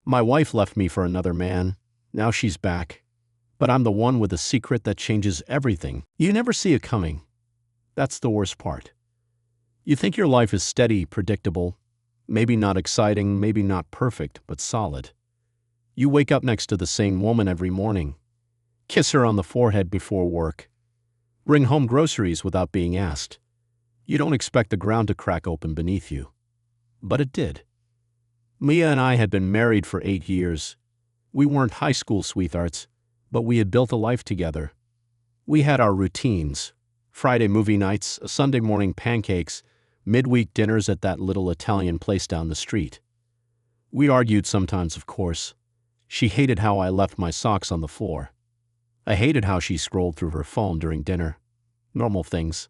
My wife left me for another man. Now she's back. But I'm the one with a secret that changes everything. You never see it coming. That's the worst part. You think your life is steady, predictable, maybe not exciting, maybe not perfect, but solid. You wake up next to the same woman every morning, kiss her on the forehead before work, bring home groceries without being asked. You don't expect the ground to crack open beneath you. But it did. Mia and I had been married for 8 years. We weren't high school sweethearts, but we had built a life together. We had our routines: Friday movie nights, Sunday morning pancakes, midweek dinners at that little Italian place down the street. We argued sometimes, of course. She hated how I left my socks on the floor. I hated how she scrolled through her phone during dinner. Normal things.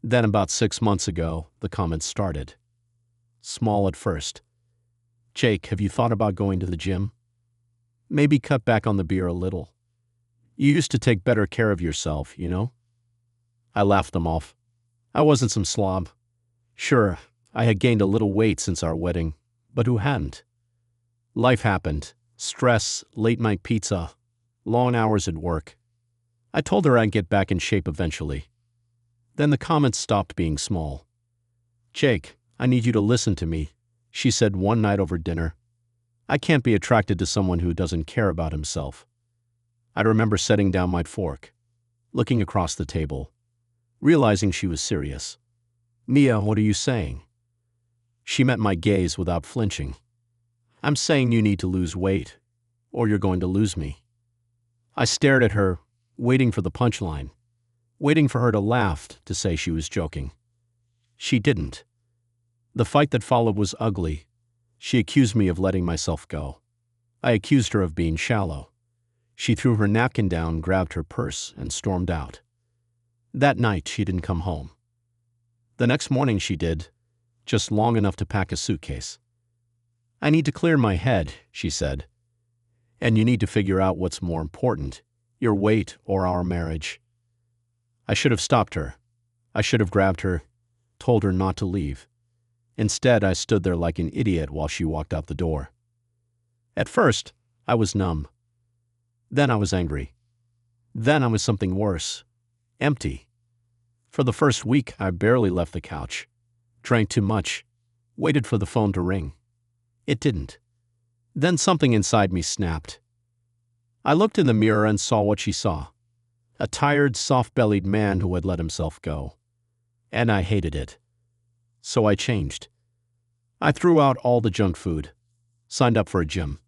Then about 6 months ago, the comments started. Small at first. Jake, have you thought about going to the gym? Maybe cut back on the beer a little. You used to take better care of yourself, you know? I laughed them off. I wasn't some slob. Sure, I had gained a little weight since our wedding, but who hadn't? Life happened. Stress, late-night pizza, long hours at work. I told her I'd get back in shape eventually. Then the comments stopped being small. Jake, I need you to listen to me, she said one night over dinner. I can't be attracted to someone who doesn't care about himself. I remember setting down my fork, looking across the table, realizing she was serious. Mia, what are you saying? She met my gaze without flinching. I'm saying you need to lose weight, or you're going to lose me. I stared at her, waiting for the punchline, waiting for her to laugh, to say she was joking. She didn't. The fight that followed was ugly. She accused me of letting myself go. I accused her of being shallow. She threw her napkin down, grabbed her purse, and stormed out. That night, she didn't come home. The next morning she did, just long enough to pack a suitcase. I need to clear my head, she said. And you need to figure out what's more important, your weight or our marriage. I should have stopped her. I should have grabbed her, told her not to leave. Instead, I stood there like an idiot while she walked out the door. At first, I was numb. Then I was angry. Then I was something worse. Empty. For the first week, I barely left the couch. Drank too much. Waited for the phone to ring. It didn't. Then something inside me snapped. I looked in the mirror and saw what she saw. A tired, soft-bellied man who had let himself go. And I hated it. So I changed. I threw out all the junk food, signed up for a gym,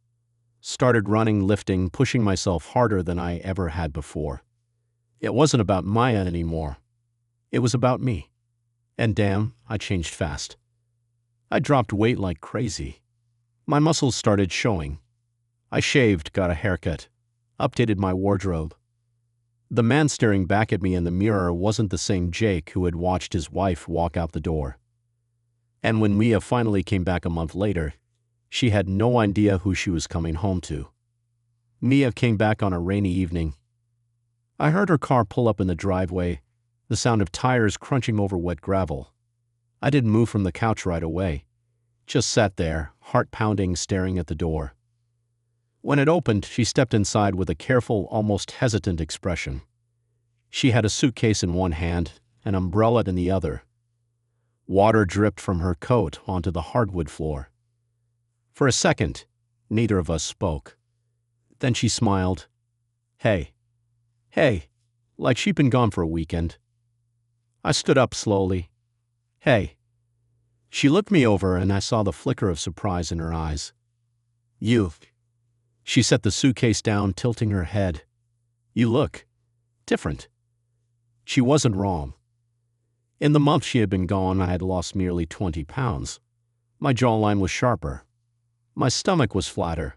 started running, lifting, pushing myself harder than I ever had before. It wasn't about Maya anymore. It was about me. And damn, I changed fast. I dropped weight like crazy. My muscles started showing. I shaved, got a haircut, updated my wardrobe. The man staring back at me in the mirror wasn't the same Jake who had watched his wife walk out the door. And when Mia finally came back a month later, she had no idea who she was coming home to. Mia came back on a rainy evening. I heard her car pull up in the driveway, the sound of tires crunching over wet gravel. I didn't move from the couch right away, just sat there, heart pounding, staring at the door. When it opened, she stepped inside with a careful, almost hesitant expression. She had a suitcase in one hand, an umbrella in the other. Water dripped from her coat onto the hardwood floor. For a second, neither of us spoke. Then she smiled. Hey, like she'd been gone for a weekend. I stood up slowly. Hey. She looked me over and I saw the flicker of surprise in her eyes. You. She set the suitcase down, tilting her head. You look different. She wasn't wrong. In the month she had been gone, I had lost nearly 20 pounds. My jawline was sharper. My stomach was flatter.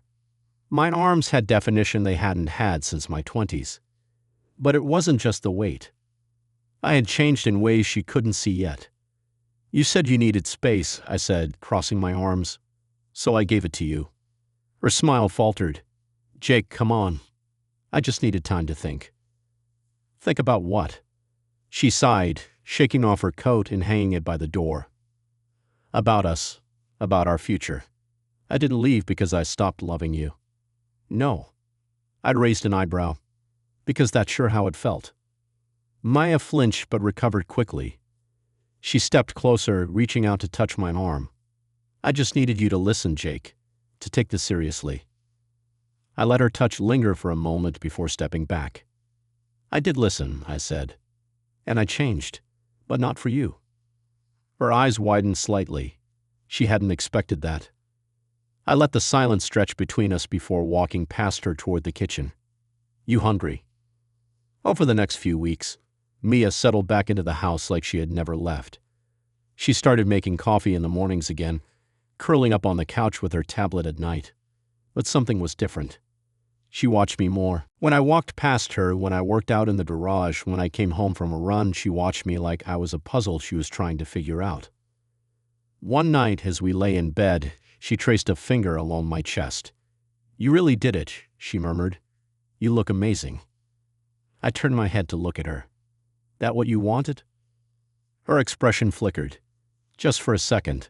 My arms had definition they hadn't had since my 20s. But it wasn't just the weight. I had changed in ways she couldn't see yet. You said you needed space, I said, crossing my arms. So I gave it to you. Her smile faltered. Jake, come on. I just needed time to think. Think about what? She sighed, shaking off her coat and hanging it by the door. About us, about our future, I didn't leave because I stopped loving you. No. I'd raised an eyebrow, because that's sure how it felt. Maya flinched but recovered quickly. She stepped closer, reaching out to touch my arm. I just needed you to listen, Jake, to take this seriously. I let her touch linger for a moment before stepping back. I did listen, I said. And I changed, but not for you. Her eyes widened slightly. She hadn't expected that. I let the silence stretch between us before walking past her toward the kitchen. You hungry? Over the next few weeks, Mia settled back into the house like she had never left. She started making coffee in the mornings again, curling up on the couch with her tablet at night. But something was different. She watched me more. When I walked past her, when I worked out in the garage, when I came home from a run, she watched me like I was a puzzle she was trying to figure out. One night, as we lay in bed, she traced a finger along my chest. You really did it, she murmured. You look amazing. I turned my head to look at her. That what you wanted? Her expression flickered, just for a second,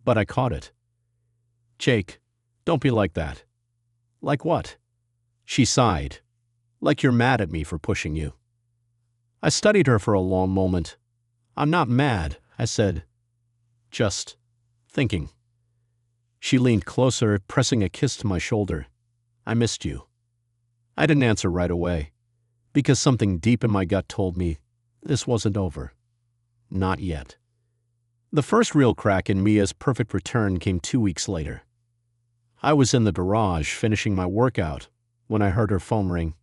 but I caught it. Jake, don't be like that. Like what? She sighed. Like you're mad at me for pushing you. I studied her for a long moment. I'm not mad, I said. Just thinking. She leaned closer, pressing a kiss to my shoulder. I missed you. I didn't answer right away, because something deep in my gut told me this wasn't over. Not yet. The first real crack in Mia's perfect return came 2 weeks later. I was in the garage finishing my workout when I heard her phone ring.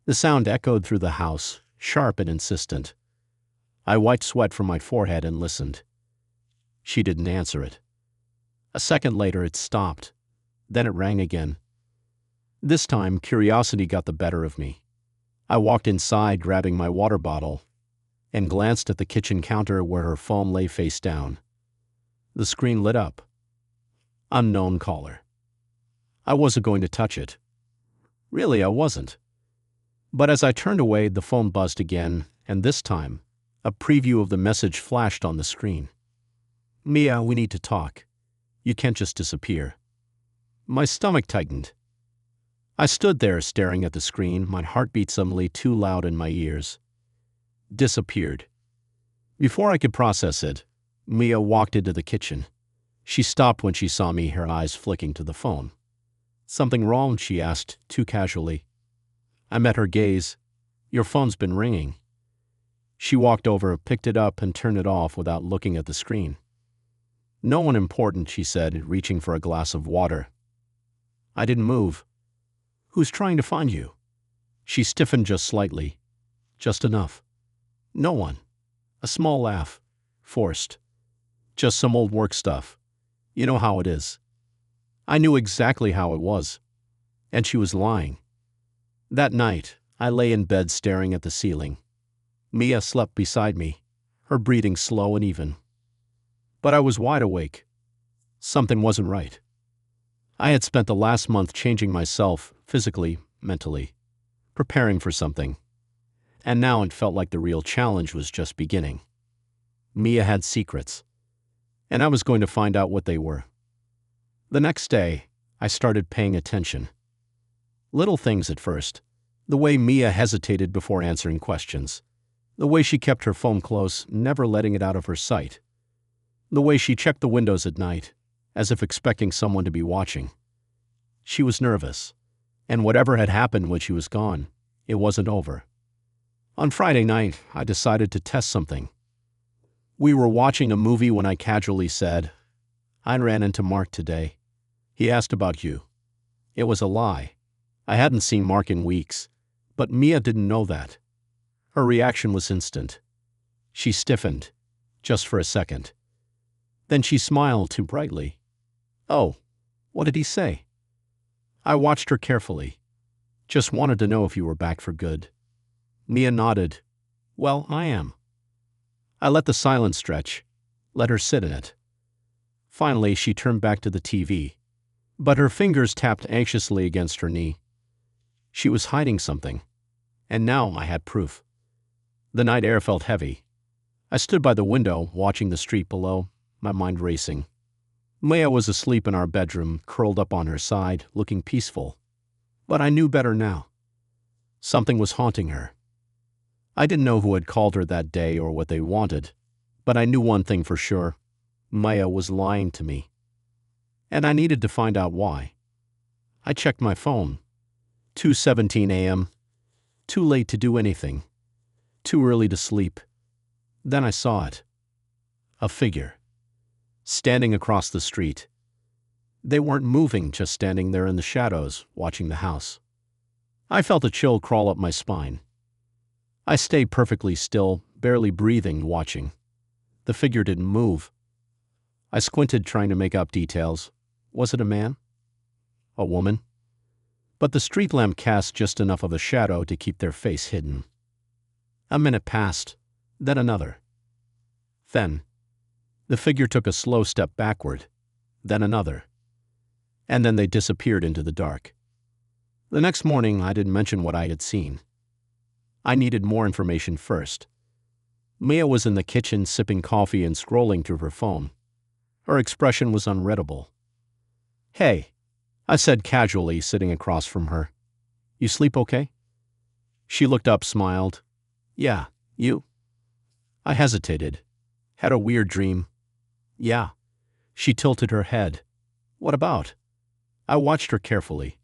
The sound echoed through the house, sharp and insistent. I wiped sweat from my forehead and listened. She didn't answer it. A second later, it stopped. Then it rang again. This time, curiosity got the better of me. I walked inside, grabbing my water bottle, and glanced at the kitchen counter where her phone lay face down. The screen lit up. Unknown caller. I wasn't going to touch it. Really, I wasn't. But as I turned away, the phone buzzed again, and this time, a preview of the message flashed on the screen. Mia, we need to talk. You can't just disappear. My stomach tightened. I stood there staring at the screen, my heartbeat suddenly too loud in my ears. Disappeared. Before I could process it, Mia walked into the kitchen. She stopped when she saw me, her eyes flicking to the phone. Something wrong? She asked, too casually. I met her gaze. Your phone's been ringing. She walked over, picked it up, and turned it off without looking at the screen. No one important, she said, reaching for a glass of water. I didn't move. Who's trying to find you? She stiffened just slightly. Just enough. No one. A small laugh. Forced. Just some old work stuff. You know how it is. I knew exactly how it was. And she was lying. That night, I lay in bed staring at the ceiling. Mia slept beside me, her breathing slow and even. But I was wide awake. Something wasn't right. I had spent the last month changing myself, physically, mentally, preparing for something. And now it felt like the real challenge was just beginning. Mia had secrets, and I was going to find out what they were. The next day, I started paying attention. Little things at first. The way Mia hesitated before answering questions. The way she kept her phone close, never letting it out of her sight. The way she checked the windows at night, as if expecting someone to be watching. She was nervous, and whatever had happened when she was gone, it wasn't over. On Friday night, I decided to test something. We were watching a movie when I casually said, I ran into Mark today. He asked about you. It was a lie. I hadn't seen Mark in weeks, but Mia didn't know that. Her reaction was instant. She stiffened, just for a second. Then she smiled too brightly. Oh, what did he say? I watched her carefully. Just wanted to know if you were back for good. Mia nodded. Well, I am. I let the silence stretch, let her sit in it. Finally, she turned back to the TV, but her fingers tapped anxiously against her knee. She was hiding something, and now I had proof. The night air felt heavy. I stood by the window, watching the street below, my mind racing. Maya was asleep in our bedroom, curled up on her side, looking peaceful. But I knew better now. Something was haunting her. I didn't know who had called her that day or what they wanted, but I knew one thing for sure. Maya was lying to me. And I needed to find out why. I checked my phone. 2:17 a.m. Too late to do anything. Too early to sleep. Then I saw it. A figure. Standing across the street. They weren't moving, just standing there in the shadows, watching the house. I felt a chill crawl up my spine. I stayed perfectly still, barely breathing, watching. The figure didn't move. I squinted, trying to make out details. Was it a man? A woman? But the street lamp cast just enough of a shadow to keep their face hidden. A minute passed, then another. Then, the figure took a slow step backward, then another. And then they disappeared into the dark. The next morning, I didn't mention what I had seen. I needed more information first. Mia was in the kitchen sipping coffee and scrolling through her phone. Her expression was unreadable. "Hey," I said casually, sitting across from her. "You sleep okay?" She looked up, smiled. "Yeah, you?" I hesitated. "Had a weird dream." "Yeah." She tilted her head. "What about?" I watched her carefully.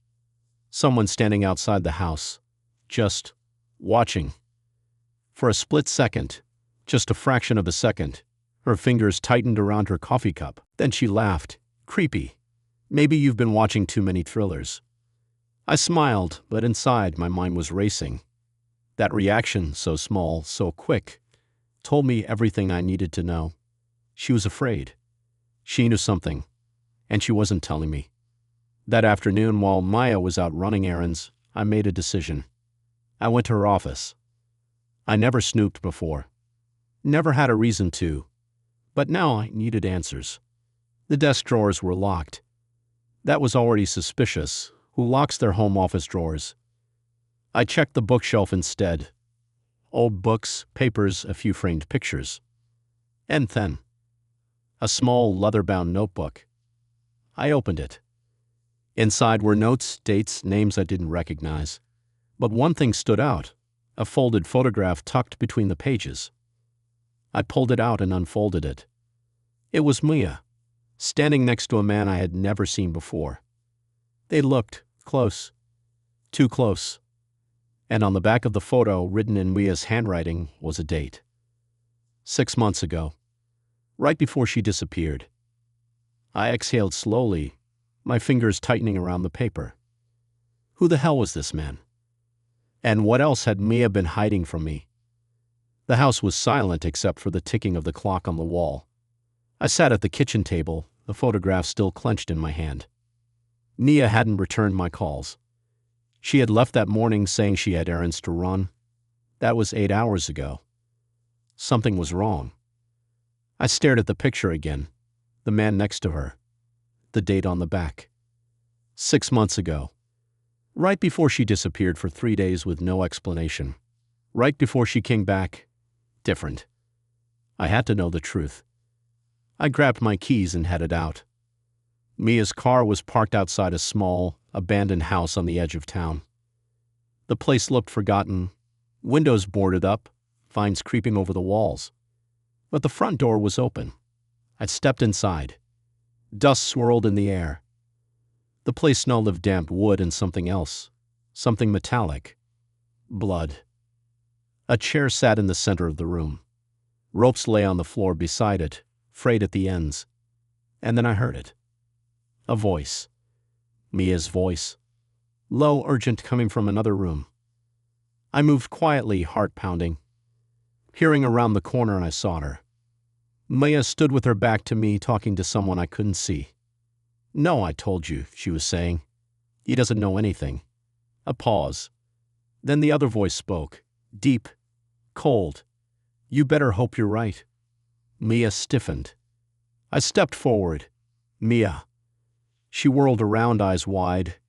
Someone standing outside the house. Just watching. For a split second, just a fraction of a second, her fingers tightened around her coffee cup. Then she laughed. "Creepy. Maybe you've been watching too many thrillers." I smiled, but inside my mind was racing. That reaction, so small, so quick, told me everything I needed to know. She was afraid. She knew something, and she wasn't telling me. That afternoon, while Maya was out running errands, I made a decision. I went to her office. I never snooped before. Never had a reason to. But now I needed answers. The desk drawers were locked. That was already suspicious. Who locks their home office drawers? I checked the bookshelf instead. Old books, papers, a few framed pictures. And then, a small leather-bound notebook. I opened it. Inside were notes, dates, names I didn't recognize. But one thing stood out, a folded photograph tucked between the pages. I pulled it out and unfolded it. It was Mia, standing next to a man I had never seen before. They looked close, too close. And on the back of the photo, written in Mia's handwriting, was a date. 6 months ago, right before she disappeared. I exhaled slowly, my fingers tightening around the paper. Who the hell was this man? And what else had Mia been hiding from me? The house was silent except for the ticking of the clock on the wall. I sat at the kitchen table, the photograph still clenched in my hand. Mia hadn't returned my calls. She had left that morning saying she had errands to run. That was 8 hours ago. Something was wrong. I stared at the picture again, the man next to her, the date on the back. 6 months ago. Right before she disappeared for 3 days with no explanation. Right before she came back, different. I had to know the truth. I grabbed my keys and headed out. Mia's car was parked outside a small, abandoned house on the edge of town. The place looked forgotten, windows boarded up, vines creeping over the walls. But the front door was open. I stepped inside. Dust swirled in the air. The place smelled of damp wood and something else, something metallic. Blood. A chair sat in the center of the room. Ropes lay on the floor beside it, frayed at the ends. And then I heard it. A voice. Mia's voice. Low, urgent, coming from another room. I moved quietly, heart pounding. Peering around the corner, I saw her. Mia stood with her back to me, talking to someone I couldn't see. "No, I told you," she was saying. "He doesn't know anything." A pause. Then the other voice spoke, deep, cold. "You better hope you're right." Mia stiffened. I stepped forward. "Mia." She whirled around, eyes wide.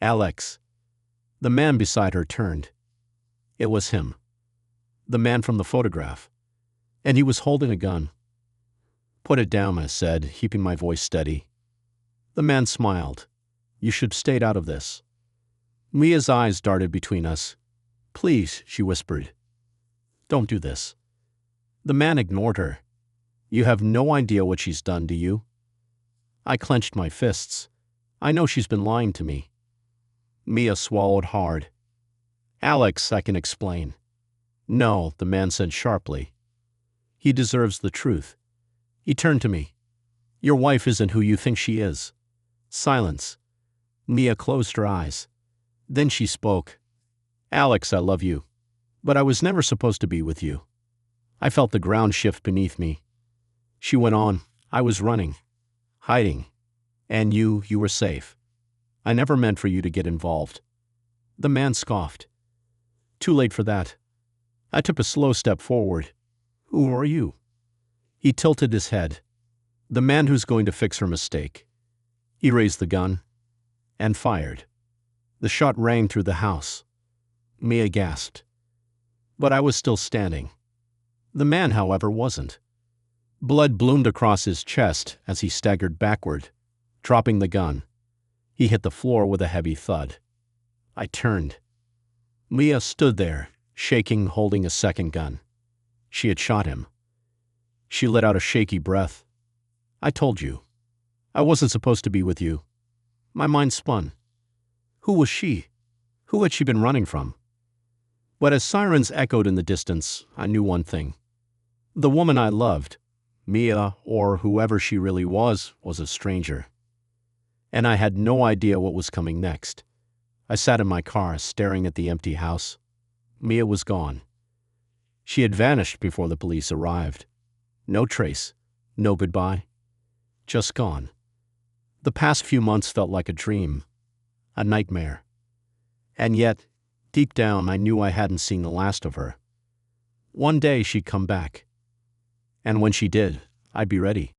"Alex." The man beside her turned. It was him. The man from the photograph. And he was holding a gun. Put it down, I said, keeping my voice steady. The man smiled. You should have stayed out of this. Mia's eyes darted between us. Please, she whispered. Don't do this. The man ignored her. You have no idea what she's done, do you? I clenched my fists. I know she's been lying to me. Mia swallowed hard. Alex, I can explain. No, the man said sharply. He deserves the truth. He turned to me. Your wife isn't who you think she is. Silence. Mia closed her eyes. Then she spoke. Alex, I love you. But I was never supposed to be with you. I felt the ground shift beneath me. She went on. I was running. Hiding. And you were safe. I never meant for you to get involved. The man scoffed. Too late for that. I took a slow step forward. Who are you? He tilted his head. The man who's going to fix her mistake. He raised the gun and fired. The shot rang through the house. Mia gasped. But I was still standing. The man, however, wasn't. Blood bloomed across his chest as he staggered backward, dropping the gun. He hit the floor with a heavy thud. I turned. Mia stood there, shaking, holding a second gun. She had shot him. She let out a shaky breath. I told you. I wasn't supposed to be with you. My mind spun. Who was she? Who had she been running from? But as sirens echoed in the distance, I knew one thing. The woman I loved, Mia, or whoever she really was a stranger. And I had no idea what was coming next. I sat in my car, staring at the empty house. Mia was gone. She had vanished before the police arrived. No trace, no goodbye, just gone. The past few months felt like a dream, a nightmare. And yet, deep down, I knew I hadn't seen the last of her. One day she'd come back. And when she did, I'd be ready.